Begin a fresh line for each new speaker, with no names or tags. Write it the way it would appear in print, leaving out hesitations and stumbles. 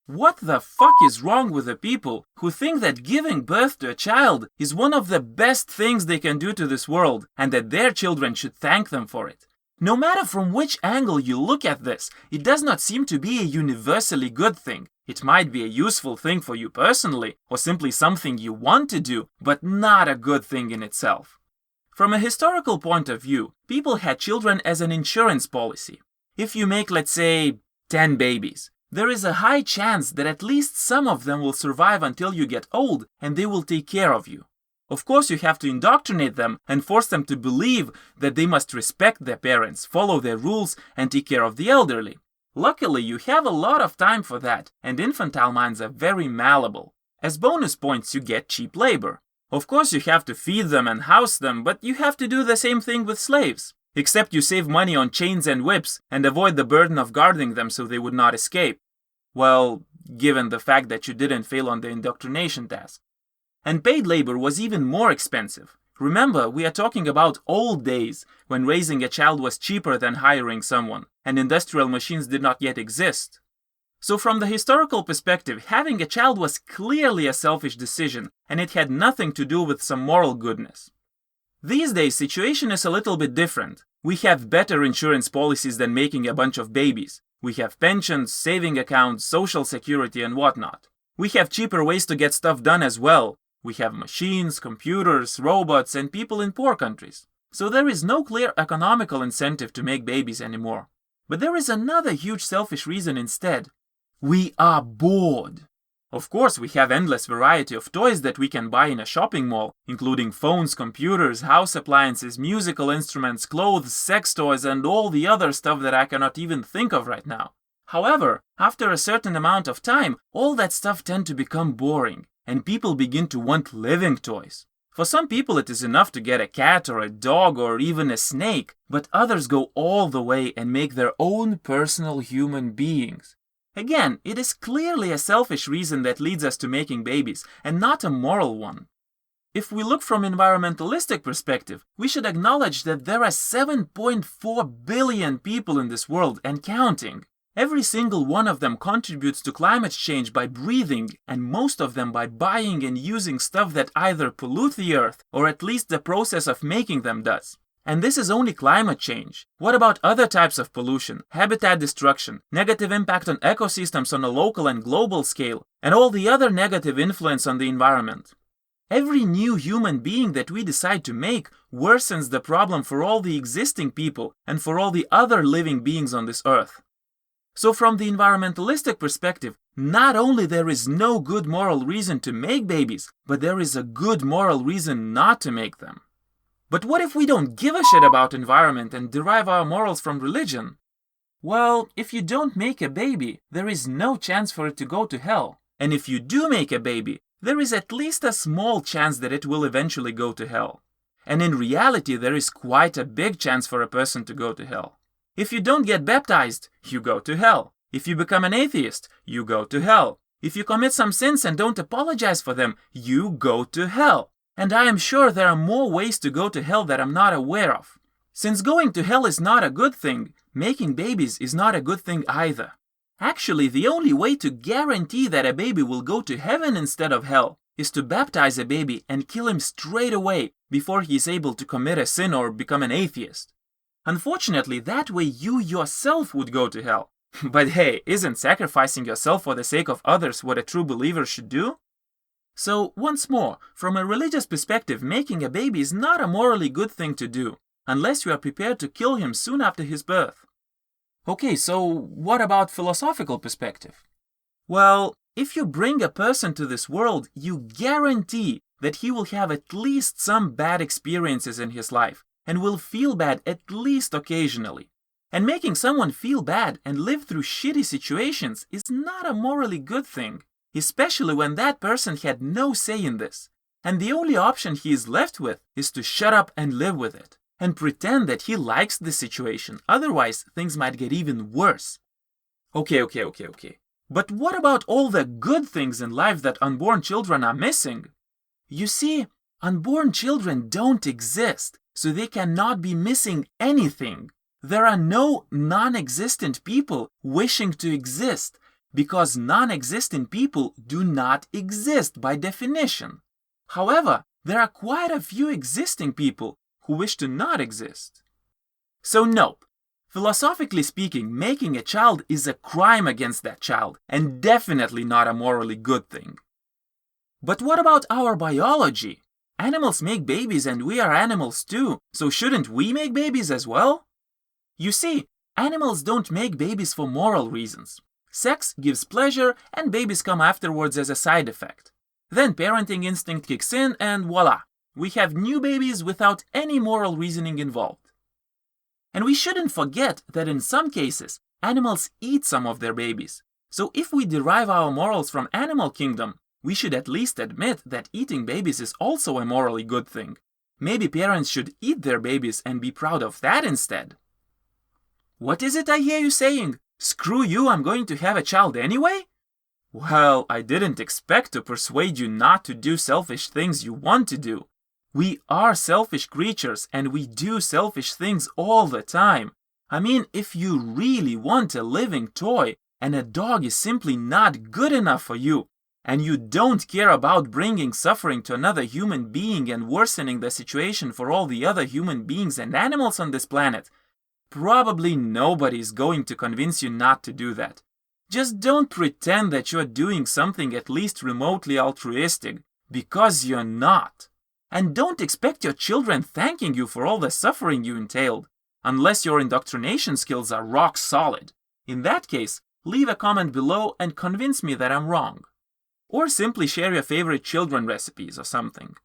What the fuck is wrong with the people who think that giving birth to a child is one of the best things they can do to this world and that their children should thank them for it? No matter from which angle you look at this, it does not seem to be a universally good thing. It might be a useful thing for you personally, or simply something you want to do, but not a good thing in itself. From a historical point of view, people had children as an insurance policy. If you make, let's say, 10 babies, there is a high chance that at least some of them will survive until you get old and they will take care of you. Of course, you have to indoctrinate them and force them to believe that they must respect their parents, follow their rules, and take care of the elderly. Luckily, you have a lot of time for that, and infantile minds are very malleable. As bonus points, you get cheap labor. Of course, you have to feed them and house them, but you have to do the same thing with slaves. Except you save money on chains and whips and avoid the burden of guarding them so they would not escape. Well, given the fact that you didn't fail on the indoctrination task. And paid labor was even more expensive. Remember, we are talking about old days, when raising a child was cheaper than hiring someone, and industrial machines did not yet exist. So from the historical perspective, having a child was clearly a selfish decision, and it had nothing to do with some moral goodness. These days, situation is a little bit different. We have better insurance policies than making a bunch of babies. We have pensions, saving accounts, social security, and whatnot. We have cheaper ways to get stuff done as well. We have machines, computers, robots, and people in poor countries. So there is no clear economical incentive to make babies anymore. But there is another huge selfish reason instead. We are bored. Of course, we have endless variety of toys that we can buy in a shopping mall, including phones, computers, house appliances, musical instruments, clothes, sex toys, and all the other stuff that I cannot even think of right now. However, after a certain amount of time, all that stuff tends to become boring, and people begin to want living toys. For some people it is enough to get a cat or a dog or even a snake, but others go all the way and make their own personal human beings. Again, it is clearly a selfish reason that leads us to making babies, and not a moral one. If we look from environmentalistic perspective, we should acknowledge that there are 7.4 billion people in this world and counting. Every single one of them contributes to climate change by breathing, and most of them by buying and using stuff that either pollute the earth, or at least the process of making them does. And this is only climate change. What about other types of pollution, habitat destruction, negative impact on ecosystems on a local and global scale, and all the other negative influence on the environment? Every new human being that we decide to make worsens the problem for all the existing people and for all the other living beings on this earth. So from the environmentalistic perspective, not only there is no good moral reason to make babies, but there is a good moral reason not to make them. But what if we don't give a shit about environment and derive our morals from religion? Well, if you don't make a baby, there is no chance for it to go to hell. And if you do make a baby, there is at least a small chance that it will eventually go to hell. And in reality, there is quite a big chance for a person to go to hell. If you don't get baptized, you go to hell. If you become an atheist, you go to hell. If you commit some sins and don't apologize for them, you go to hell. And I am sure there are more ways to go to hell that I'm not aware of. Since going to hell is not a good thing, making babies is not a good thing either. Actually, the only way to guarantee that a baby will go to heaven instead of hell is to baptize a baby and kill him straight away before he is able to commit a sin or become an atheist. Unfortunately, that way you yourself would go to hell. But hey, isn't sacrificing yourself for the sake of others what a true believer should do? So, once more, from a religious perspective, making a baby is not a morally good thing to do, unless you are prepared to kill him soon after his birth. Okay, so what about philosophical perspective? Well, if you bring a person to this world, you guarantee that he will have at least some bad experiences in his life, and will feel bad at least occasionally. And making someone feel bad and live through shitty situations is not a morally good thing. Especially when that person had no say in this, and the only option he is left with is to shut up and live with it, and pretend that he likes the situation, otherwise things might get even worse. Okay. But what about all the good things in life that unborn children are missing? You see, unborn children don't exist, so they cannot be missing anything. There are no non-existent people wishing to exist, because non-existent people do not exist by definition. However, there are quite a few existing people who wish to not exist. So nope. Philosophically speaking, making a child is a crime against that child, and definitely not a morally good thing. But what about our biology? Animals make babies and we are animals too, so shouldn't we make babies as well? You see, animals don't make babies for moral reasons. Sex gives pleasure and babies come afterwards as a side effect. Then parenting instinct kicks in and voila, we have new babies without any moral reasoning involved. And we shouldn't forget that in some cases, animals eat some of their babies. So if we derive our morals from animal kingdom, we should at least admit that eating babies is also a morally good thing. Maybe parents should eat their babies and be proud of that instead. What is it I hear you saying? Screw you, I'm going to have a child anyway? Well, I didn't expect to persuade you not to do selfish things you want to do. We are selfish creatures and we do selfish things all the time. I mean, if you really want a living toy and a dog is simply not good enough for you, and you don't care about bringing suffering to another human being and worsening the situation for all the other human beings and animals on this planet, probably nobody is going to convince you not to do that. Just don't pretend that you're doing something at least remotely altruistic, because you're not. And don't expect your children thanking you for all the suffering you entailed, unless your indoctrination skills are rock solid. In that case, leave a comment below and convince me that I'm wrong. Or simply share your favorite children recipes or something.